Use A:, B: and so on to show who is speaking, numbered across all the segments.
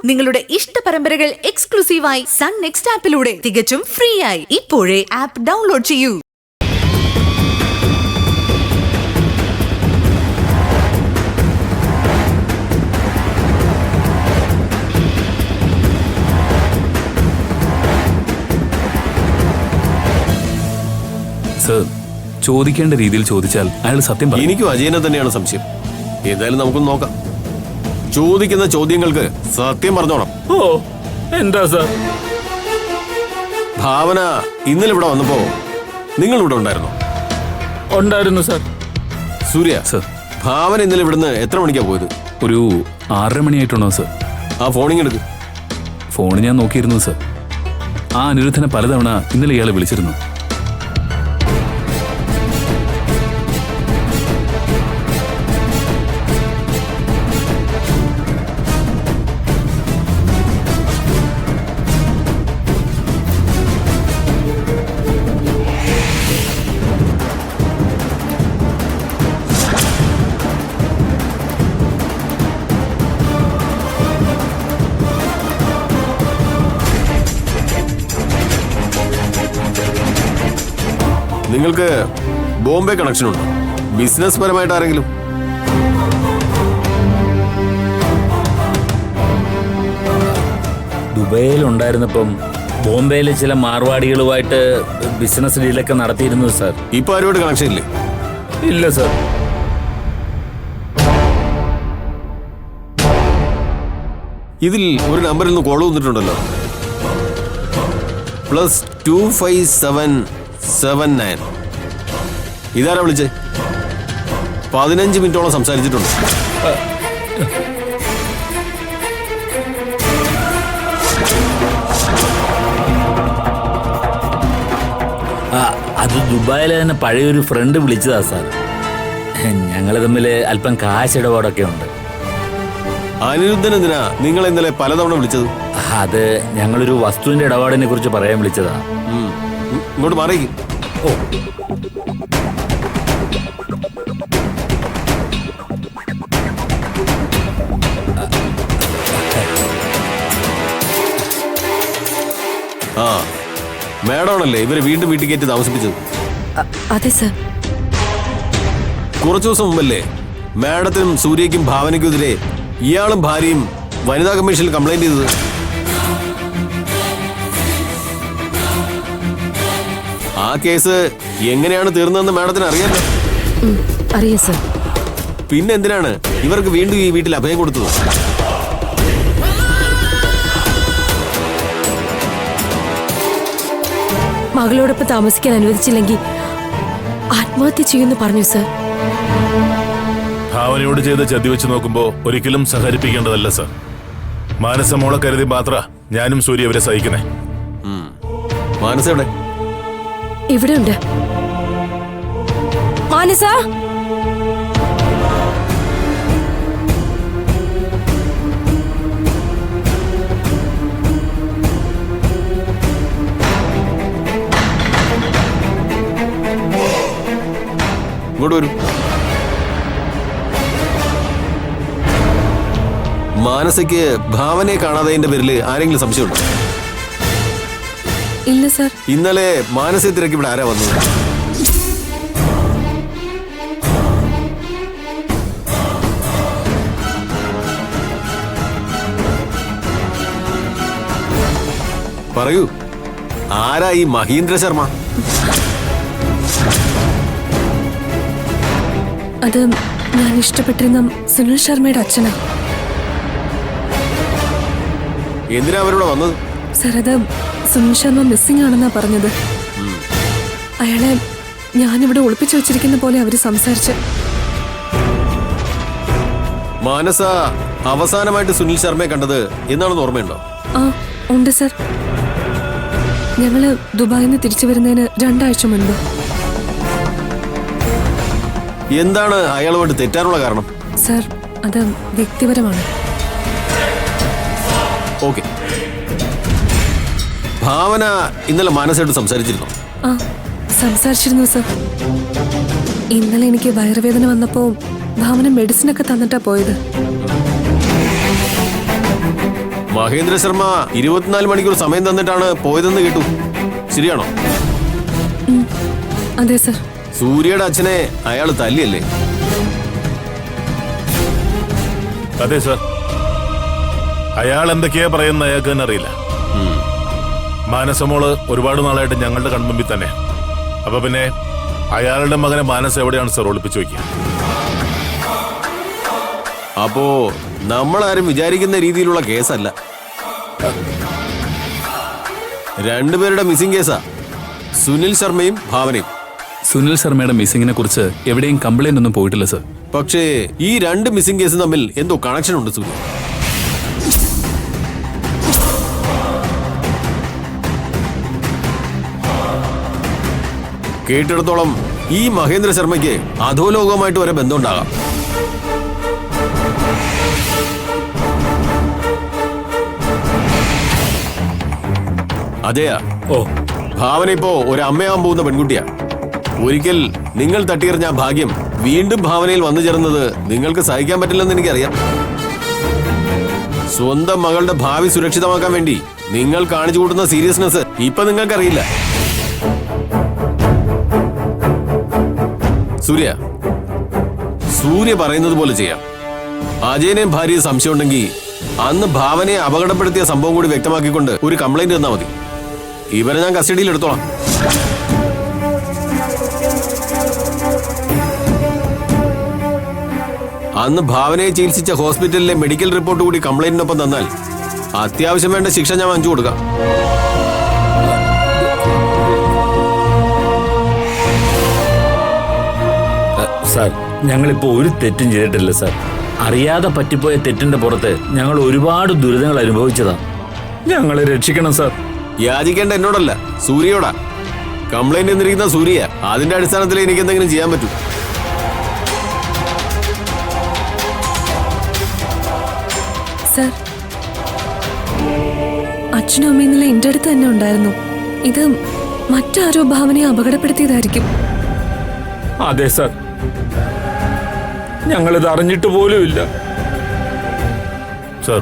A: നിങ്ങളുടെ ഇഷ്ട പരമ്പരകൾ എക്സ്ക്ലൂസീവായി സൺ നെക്സ്റ്റ് ആപ്പിലൂടെ തികച്ചും ഫ്രീ ആയി ഇപ്പോഴേ ആപ്പ് ഡൗൺലോഡ് ചെയ്യൂ.
B: സർ, ചോദിക്കേണ്ട രീതിയിൽ ചോദിച്ചാൽ അയാൾ സത്യം പറയും.
C: എനിക്കും അജയനെ തന്നെയാണ് സംശയം. ഏതായാലും നമുക്കൊന്ന് നോക്കാം. ചോദിക്കുന്ന ചോദ്യങ്ങൾക്ക് സത്യം പറഞ്ഞോണം.
B: ഓ, എന്താ സർ?
C: ഭാവന ഇന്നലെ ഇവിടെ വന്നപ്പോ നിങ്ങൾ ഇവിടെ ഉണ്ടായിരുന്നോ?
B: ഉണ്ടായിരുന്നു സർ.
C: സൂര്യ
B: സർ,
C: ഭാവന ഇന്നലെ ഇവിടുന്ന് എത്ര മണിക്കാ പോയത്?
B: ഒരു 6:30 മണിയായിട്ടുണ്ടോ സർ?
C: ആ ഫോണിങ് എടുക്ക്.
B: ഫോൺ ഞാൻ നോക്കിയിരുന്നു സർ. ആ അനിരുദ്ധനെ പലതവണ ഇന്നലെ ഇയാളെ വിളിച്ചിരുന്നു.
C: നിങ്ങൾക്ക് ബോംബെ കണക്ഷൻ ഉണ്ടോ? ബിസിനസ് പരമായിട്ട് ആരെങ്കിലും?
D: ദുബൈയിൽ ഉണ്ടായിരുന്നപ്പം ബോംബെയിലെ ചില മാർവാടികളുമായിട്ട് ബിസിനസ് ഡീലൊക്കെ നടത്തിയിരുന്നു സാർ.
C: ഇപ്പൊ ആരോട് കണക്ഷൻ ഇല്ലേ?
D: ഇല്ല സാർ.
C: ഇതിൽ ഒരു നമ്പറിൽ നിന്ന് കോൾ വന്നിട്ടുണ്ടല്ലോ. +25779. ഇതാരാ വിളിച്ചേ? 15 മിനിറ്റോളം സംസാരിച്ചിട്ടുണ്ട്.
D: അത് ദുബായിലെ തന്നെ പഴയൊരു ഫ്രണ്ട് വിളിച്ചതാ സാർ. ഞങ്ങൾ തമ്മിൽ അല്പം കാശിടപാടൊക്കെ ഉണ്ട്.
C: അനിരുദ്ധൻ എന്തിനാ നിങ്ങൾ ഇന്നലെ പലതവണ വിളിച്ചത്?
D: അത് ഞങ്ങളൊരു വസ്തുവിന്റെ ഇടപാടിനെ കുറിച്ച് പറയാൻ വിളിച്ചതാ.
C: ഇങ്ങോട്ട് മാറിയിരിക്കും.
D: ഓ,
C: ആ മാഡമാണല്ലേ ഇവരെ വീണ്ടും വീട്ടിൽ കയറ്റി താമസിപ്പിച്ചത്?
A: അതെ സർ.
C: കുറച്ചു ദിവസം മുമ്പല്ലേ മാഡത്തിനും സൂര്യയ്ക്കും ഭാവനയ്ക്കുമെതിരെ ഇയാളും ഭാര്യയും വനിതാ കമ്മീഷനിൽ കംപ്ലൈന്റ് ചെയ്തത്? ആ കേസ് എങ്ങനെയാണ് തീർന്നതെന്ന് മാഡത്തിന് അറിയാലോ.
A: അറിയാം സർ.
C: പിന്നെ എന്തിനാണ് ഇവർക്ക് വീണ്ടും ഈ വീട്ടിൽ അഭയം കൊടുത്തത്?
E: മകളോടൊപ്പം താമസിക്കാൻ അനുവദിച്ചില്ലെങ്കിൽ ആത്മഹത്യ ചെയ്യുമെന്ന് പറഞ്ഞു സർ.
F: ഭാവനയോട് ചെയ്ത ചതി വെച്ച് നോക്കുമ്പോ ഒരിക്കലും സഹകരിപ്പിക്കേണ്ടതല്ല സർ. മാനസമോളെ കരുതി മാത്ര ഞാനും സൂര്യ അവരെ സഹിക്കണേ.
C: മാനസ എവിടെ?
E: ഇവിടെ ഉണ്ട്. മാനസ,
C: ഇങ്ങോട്ട് വരൂ. മാനസയ്ക്ക് ഭാവനയെ കാണാത്തതിന്റെ പേരിൽ ആരെങ്കിലും സംശയമുണ്ടോ?
E: ഇല്ല സർ.
C: ഇന്നലെ മാനസയെ തിരക്കി ഇവിടെ ആരാ വന്നത്? പറയൂ, ആരാ ഈ മഹീന്ദ്ര ശർമ്മ?
E: അത് ഞാൻ ഇഷ്ടപ്പെട്ടിരുന്ന സുനിൽ ശർമ്മയുടെ അച്ഛനാ.
C: എന്തിനാ അവരോട് വന്നത്?
E: സർ, അത് സുനിൽ ശർമ്മ മിസ്സിംഗ് ആണെന്നാ പറഞ്ഞത്. അയാളെ ഞാനിവിടെ ഒളിപ്പിച്ചു വെച്ചിരിക്കുന്ന പോലെ അവര് സംസാരിച്ച്.
C: മാനസ അവസാനമായിട്ട് സുനിൽ ശർമ്മയെ കണ്ടത് എന്നാണെന്ന് ഓർമ്മയുണ്ടോ?
E: ആ, ഉണ്ട് സർ. ഞങ്ങള് ദുബായിൽ നിന്ന് തിരിച്ചു വരുന്നതിന് 2 ആഴ്ച മുൻപ്.
C: എന്താണ് അയാളുമായിട്ട് തെറ്റാനുള്ള കാരണം?
E: സർ, അത് വ്യക്തിപരമാണ്.
C: ഓക്കെ. ഭാവന ഇന്നലെ മാനസയായിട്ട് സംസാരിച്ചിരുന്നോ?
E: ആ, സംസാരിച്ചിരുന്നു സർ. ഇന്നലെ എനിക്ക് വയറുവേദന വന്നപ്പോ ഭാവന മെഡിസിൻ ഒക്കെ തന്നിട്ടാ പോയത്.
C: മഹേന്ദ്ര ശർമ്മ 24 മണിക്കൂർ സമയം തന്നിട്ടാണ് പോയതെന്ന് കേട്ടു. ശരിയാണോ?
E: അതെ സർ.
C: സൂര്യയുടെ അച്ഛനെ അയാൾ തല്ലിയല്ലേ?
F: അതെ സർ. അയാൾ എന്തൊക്കെയാ പറയുന്ന അയാൾക്ക് തന്നെ അറിയില്ല. മാനസമോള് ഒരുപാട് നാളായിട്ട് ഞങ്ങളുടെ കൺമുമ്പിൽ തന്നെ. അപ്പൊ പിന്നെ അയാളുടെ മകനെ മാനസ് എവിടെയാണ് സർ ഒളിപ്പിച്ചു വയ്ക്കുക?
C: അപ്പോ നമ്മളാരും വിചാരിക്കുന്ന രീതിയിലുള്ള കേസല്ല. രണ്ടുപേരുടെ മിസ്സിംഗ് കേസാ, സുനിൽ ശർമ്മയും ഭാവനയും.
B: സുനിൽ ശർമ്മയുടെ മിസ്സിങ്ങിനെ കുറിച്ച് എവിടെയും കംപ്ലൈന്റ് ഒന്നും പോയിട്ടില്ല സർ.
C: പക്ഷേ ഈ രണ്ട് മിസ്സിംഗ് കേസും തമ്മിൽ എന്തോ കണക്ഷൻ ഉണ്ട് സൂര്യ. കേട്ടിടത്തോളം ഈ മഹേന്ദ്ര ശർമ്മയ്ക്ക് അധോലോകവുമായിട്ട് വരെ ബന്ധമുണ്ടാകാം. അതെയാ.
D: ഓ,
C: ഭാവന ഇപ്പോ ഒരു അമ്മയാവാൻ പോകുന്ന പെൺകുട്ടിയാ. ഒരിക്കൽ നിങ്ങൾ തട്ടിയെറിഞ്ഞ ഭാഗ്യം വീണ്ടും ഭാവനയിൽ വന്നു ചേർന്നത് നിങ്ങൾക്ക് സഹിക്കാൻ പറ്റില്ലെന്ന് എനിക്കറിയാം. സ്വന്തം മകളുടെ ഭാവി സുരക്ഷിതമാക്കാൻ വേണ്ടി നിങ്ങൾ കാണിച്ചു കൂട്ടുന്ന സീരിയസ്നെസ് ഇപ്പൊ നിങ്ങൾക്കറിയില്ല. സൂര്യ പറയുന്നത് പോലെ ചെയ്യാം. അജയനെയും ഭാര്യയെ സംശയം ഉണ്ടെങ്കിൽ അന്ന് ഭാവനയെ അപകടപ്പെടുത്തിയ സംഭവം കൂടി വ്യക്തമാക്കിക്കൊണ്ട് ഒരു കംപ്ലൈന്റ് തന്നാൽ മതി. ഇവരെ ഞാൻ കസ്റ്റഡിയിൽ എടുത്തോളാം. അന്ന് ഭാവനയെ ചികിത്സിച്ച ഹോസ്പിറ്റലിലെ മെഡിക്കൽ റിപ്പോർട്ട് കൂടി കംപ്ലൈന്റിനൊപ്പം തന്നാൽ അത്യാവശ്യം വേണ്ട ശിക്ഷ ഞാൻ വാങ്ങിച്ചു കൊടുക്കാം.
D: സാർ, ഞങ്ങളിപ്പോ ഒരു തെറ്റും ചെയ്തിട്ടില്ല സാർ. അറിയാതെ പറ്റിപ്പോയ തെറ്റിന്റെ പുറത്ത് ഞങ്ങൾ ഒരുപാട് ദുരിതങ്ങൾ അനുഭവിച്ചതാ. ഞങ്ങളെ രക്ഷിക്കണം സാർ.
C: യാചിക്കേണ്ട എന്നോടല്ല, സൂര്യയോടാ. കംപ്ലൈന്റ് എന്നിരിക്കുന്ന സൂര്യ. അതിന്റെ അടിസ്ഥാനത്തിൽ എനിക്ക് എന്തെങ്കിലും ചെയ്യാൻ പറ്റൂ.
E: സർ, അച്ഛനും അമ്മയും ഇന്നലെ എന്റെ അടുത്ത് തന്നെ ഉണ്ടായിരുന്നു. ഇത് മറ്റാരോ ഭാവനയെ അപകടപ്പെടുത്തിയതായിരിക്കും.
D: അതെ സാർ, ഞങ്ങളിത് അറിഞ്ഞിട്ട് പോലുമില്ല.
F: സർ,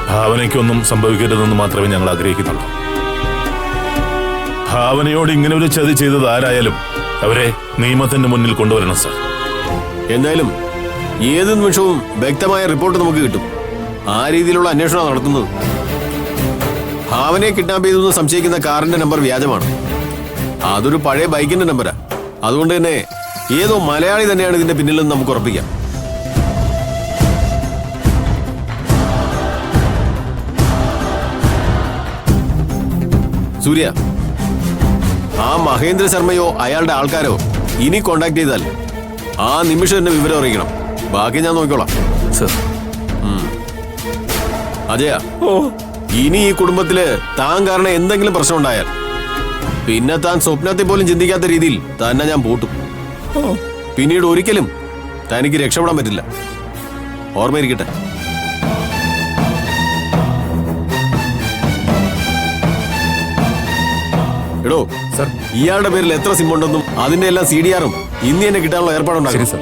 F: ഭാവനയ്ക്കൊന്നും സംഭവിക്കരുതെന്ന് മാത്രമേ ഞങ്ങൾ ആഗ്രഹിക്കുന്നുള്ളൂ. ഭാവനയോട് ഇങ്ങനെ ഒരു ചതി ചെയ്തത് ആരായാലും അവരെ നിയമത്തിന്റെ മുന്നിൽ കൊണ്ടുവരണം സർ.
C: എന്തായാലും ഏത് നിമിഷവും വ്യക്തമായ റിപ്പോർട്ട് നമുക്ക് കിട്ടും. ആ രീതിയിലുള്ള അന്വേഷണം നടത്തുന്നത്. ഭാവനയെ കിഡ്നാപ്പ് ചെയ്തെന്ന് സംശയിക്കുന്ന കാറിന്റെ നമ്പർ വ്യാജമാണ്. അതൊരു പഴയ ബൈക്കിന്റെ നമ്പരാ. അതുകൊണ്ട് തന്നെ ഏതോ മലയാളി തന്നെയാണ് ഇതിന്റെ പിന്നിലെന്ന് നമുക്ക് ഉറപ്പിക്കാം. സൂര്യ, ആ മഹേന്ദ്ര ശർമ്മയോ അയാളുടെ ആൾക്കാരോ ഇനി കോണ്ടാക്ട് ചെയ്താൽ ആ നിമിഷം എന്നെ വിവരം അറിയിക്കണം. ബാക്കി ഞാൻ നോക്കിക്കോളാം.
B: സർ.
C: അജയ, ഇനി ഈ കുടുംബത്തില് താൻ കാരണം എന്തെങ്കിലും പ്രശ്നം ഉണ്ടായാൽ പിന്നെ താൻ സ്വപ്നത്തെ പോലും ചിന്തിക്കാത്ത രീതിയിൽ തന്നെ ഞാൻ പൂട്ടും. പിന്നീട് ഒരിക്കലും തനിക്ക് രക്ഷപ്പെടാൻ പറ്റില്ല. ഓർമ്മയിരിക്കട്ടെ. എടോ സർ, ഇയാളുടെ പേരിൽ എത്ര സിം ഉണ്ടെന്നും അതിന്റെ എല്ലാം CDR-ഉം ഇന്ന് തന്നെ കിട്ടാനുള്ള ഏർപ്പാടുണ്ടാകും.
B: ശരി സർ.